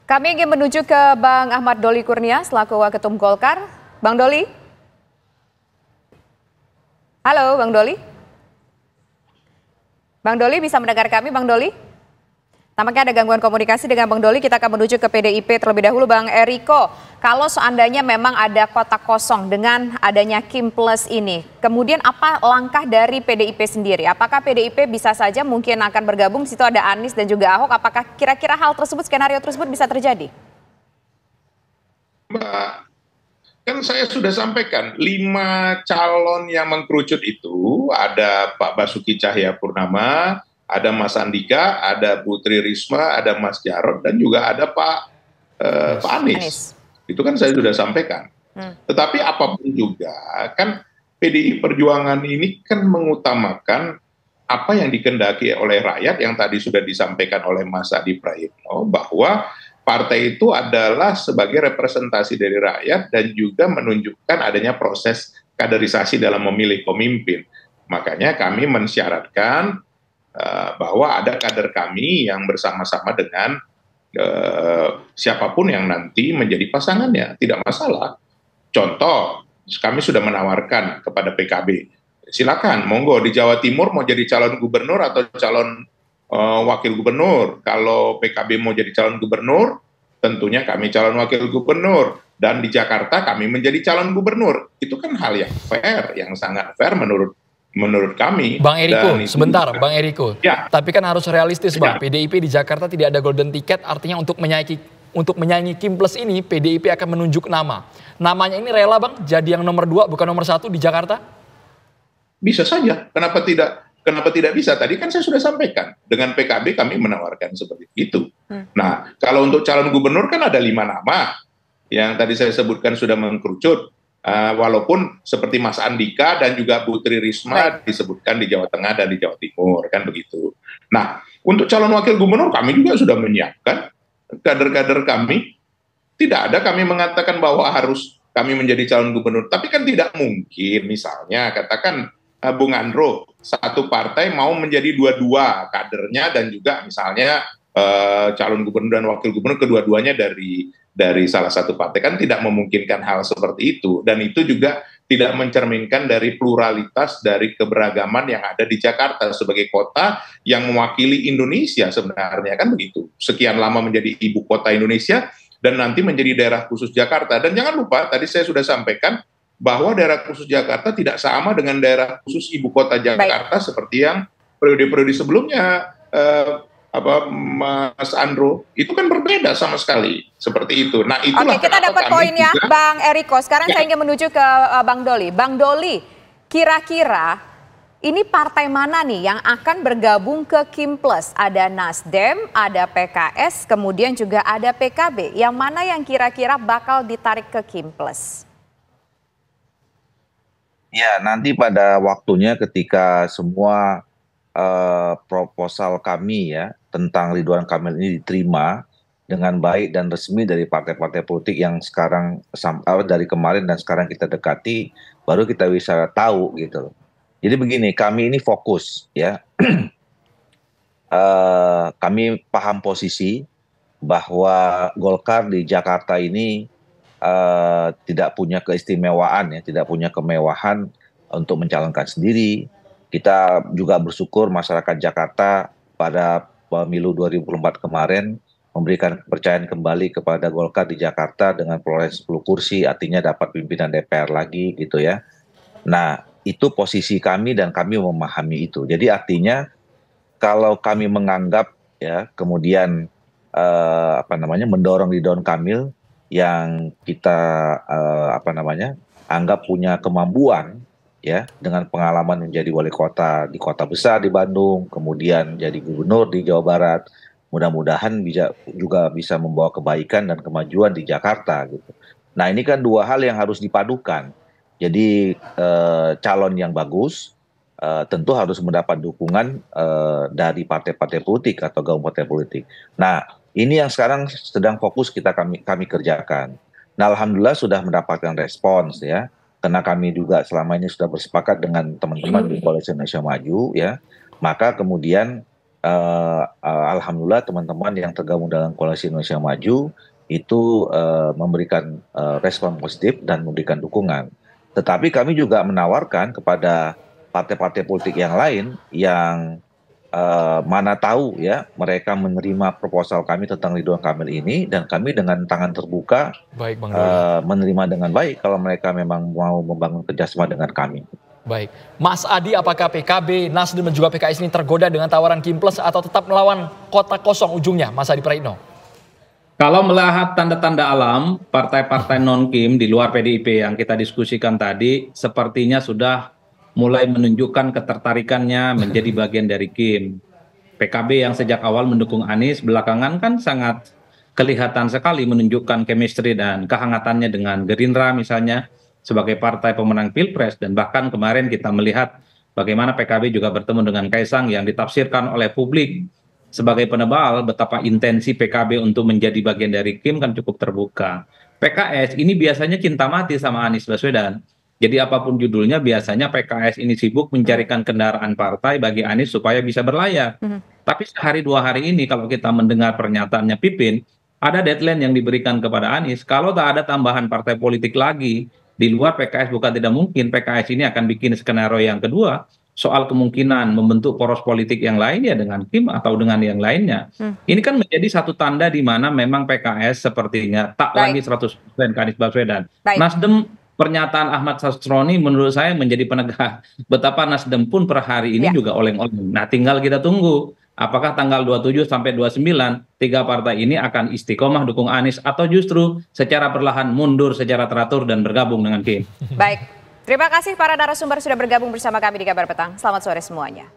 Kami ingin menuju ke Bang Ahmad Doli Kurnia selaku Waketum Golkar. Bang Doli? Halo Bang Doli? Bang Doli bisa mendengar kami Bang Doli? Tampaknya ada gangguan komunikasi dengan Bang Doli, kita akan menuju ke PDIP terlebih dahulu. Bang Eriko, kalau seandainya memang ada kotak kosong dengan adanya Kim Plus ini, kemudian apa langkah dari PDIP sendiri? Apakah PDIP bisa saja mungkin akan bergabung, di situ ada Anies dan juga Ahok, apakah kira-kira hal tersebut, skenario tersebut bisa terjadi? Mbak, kan saya sudah sampaikan 5 calon yang mengkerucut itu ada Pak Basuki Cahayapurnama, ada Mas Andika, ada Bu Tri Risma, ada Mas Jarod, dan juga ada Pak Anies. Itu kan saya sudah sampaikan. Tetapi apapun juga, kan PDI Perjuangan ini kan mengutamakan apa yang dikehendaki oleh rakyat yang tadi sudah disampaikan oleh Mas Adi Prayitno, bahwa partai itu adalah sebagai representasi dari rakyat dan juga menunjukkan adanya proses kaderisasi dalam memilih pemimpin. Makanya kami mensyaratkan bahwa ada kader kami yang bersama-sama dengan siapapun yang nanti menjadi pasangannya, tidak masalah. Contoh, kami sudah menawarkan kepada PKB, silakan, monggo di Jawa Timur mau jadi calon gubernur atau calon wakil gubernur. Kalau PKB mau jadi calon gubernur, tentunya kami calon wakil gubernur. Dan di Jakarta kami menjadi calon gubernur. Itu kan hal yang fair, yang sangat fair menurut kami. Bang Eriko, sebentar Bang Eriko. Ya. Tapi kan harus realistis Bang. Ya. PDIP di Jakarta tidak ada golden ticket, artinya untuk menyaingi Kim Plus ini, PDIP akan menunjuk nama. Namanya ini rela Bang, jadi yang nomor 2 bukan nomor 1 di Jakarta? Bisa saja, kenapa tidak? Kenapa tidak bisa? Tadi kan saya sudah sampaikan, dengan PKB kami menawarkan seperti itu. Nah, kalau untuk calon gubernur kan ada 5 nama, yang tadi saya sebutkan sudah mengkerucut. Walaupun seperti Mas Andika dan juga Bu Tri Risma disebutkan di Jawa Tengah dan di Jawa Timur, kan begitu. Nah, untuk calon wakil gubernur kami juga sudah menyiapkan kader-kader kami. Tidak ada kami mengatakan bahwa harus kami menjadi calon gubernur, tapi kan tidak mungkin misalnya katakan Bung Andro, satu partai mau menjadi dua-dua kadernya dan juga misalnya calon gubernur dan wakil gubernur kedua-duanya dari salah satu partai, kan tidak memungkinkan hal seperti itu, dan itu juga tidak mencerminkan dari pluralitas dari keberagaman yang ada di Jakarta sebagai kota yang mewakili Indonesia sebenarnya, kan begitu. Sekian lama menjadi ibu kota Indonesia dan nanti menjadi daerah khusus Jakarta. Dan jangan lupa tadi saya sudah sampaikan bahwa daerah khusus Jakarta tidak sama dengan daerah khusus ibu kota Jakarta seperti yang periode-periode sebelumnya. Mas Andro, itu kan berbeda sama sekali seperti itu. Nah, itulah. Oke, kita dapat poinnya, Bang Eriko. Sekarang saya ingin menuju ke Bang Doli. Bang Doli, kira-kira ini partai mana nih yang akan bergabung ke Kim Plus? Ada Nasdem, ada PKS, kemudian juga ada PKB. Yang mana yang kira-kira bakal ditarik ke Kim Plus? Ya, nanti pada waktunya ketika semua proposal kami ya tentang Ridwan Kamil ini diterima dengan baik dan resmi dari partai-partai politik yang sekarang dari kemarin dan sekarang kita dekati, baru kita bisa tahu gitu. Jadi begini, kami ini fokus ya. Kami paham posisi bahwa Golkar di Jakarta ini tidak punya keistimewaan ya, tidak punya kemewahan untuk mencalonkan sendiri. Kita juga bersyukur masyarakat Jakarta pada pemilu 2024 kemarin memberikan kepercayaan kembali kepada Golkar di Jakarta dengan perolehan 10 kursi, artinya dapat pimpinan DPR lagi gitu ya. Nah, itu posisi kami dan kami memahami itu. Jadi artinya kalau kami menganggap ya kemudian mendorong Ridwan Kamil yang kita anggap punya kemampuan ya, dengan pengalaman menjadi wali kota di kota besar di Bandung, kemudian jadi gubernur di Jawa Barat, mudah-mudahan juga bisa membawa kebaikan dan kemajuan di Jakarta gitu. Nah, ini kan dua hal yang harus dipadukan. Jadi calon yang bagus tentu harus mendapat dukungan dari partai-partai politik atau gabungan partai politik. Nah, ini yang sekarang sedang fokus kami kerjakan. Nah, alhamdulillah sudah mendapatkan respons ya. Karena kami juga selama ini sudah bersepakat dengan teman-teman di Koalisi Indonesia Maju ya, maka kemudian alhamdulillah teman-teman yang tergabung dalam Koalisi Indonesia Maju itu memberikan respon positif dan memberikan dukungan. Tetapi kami juga menawarkan kepada partai-partai politik yang lain yang mana tahu ya mereka menerima proposal kami tentang Ridwan Kamil ini, dan kami dengan tangan terbuka Baik, Bang Doli. menerima dengan baik kalau mereka memang mau membangun kerjasama dengan kami. Baik, Mas Adi, apakah PKB, Nasdem dan juga PKS ini tergoda dengan tawaran Kimples atau tetap melawan kota kosong ujungnya, Mas Adi Praitno? Kalau melihat tanda-tanda alam, partai-partai non-Kim di luar PDIP yang kita diskusikan tadi, sepertinya sudah mulai menunjukkan ketertarikannya menjadi bagian dari Kim. PKB yang sejak awal mendukung Anies, belakangan kan sangat kelihatan sekali menunjukkan chemistry dan kehangatannya dengan Gerindra misalnya, sebagai partai pemenang Pilpres, dan bahkan kemarin kita melihat bagaimana PKB juga bertemu dengan Kaisang yang ditafsirkan oleh publik sebagai penebal betapa intensi PKB untuk menjadi bagian dari Kim kan cukup terbuka. PKS ini biasanya cinta mati sama Anies Baswedan. Jadi apapun judulnya biasanya PKS ini sibuk mencarikan kendaraan partai bagi Anies supaya bisa berlayar. Tapi sehari dua hari ini kalau kita mendengar pernyataannya Pipin, ada deadline yang diberikan kepada Anies. Kalau tak ada tambahan partai politik lagi di luar PKS, bukan tidak mungkin PKS ini akan bikin skenario yang kedua soal kemungkinan membentuk poros politik yang lain ya dengan Kim atau dengan yang lainnya. Ini kan menjadi satu tanda di mana memang PKS sepertinya tak lagi 100% ke Anies Baswedan. Nasdem, pernyataan Ahmad Sastroni menurut saya menjadi penegak betapa Nasdem pun per hari ini juga oleng-oleng. Nah, tinggal kita tunggu apakah tanggal 27 sampai 29 tiga partai ini akan istiqomah dukung Anies atau justru secara perlahan mundur secara teratur dan bergabung dengan Kim. Baik, terima kasih para narasumber sudah bergabung bersama kami di Kabar Petang. Selamat sore semuanya.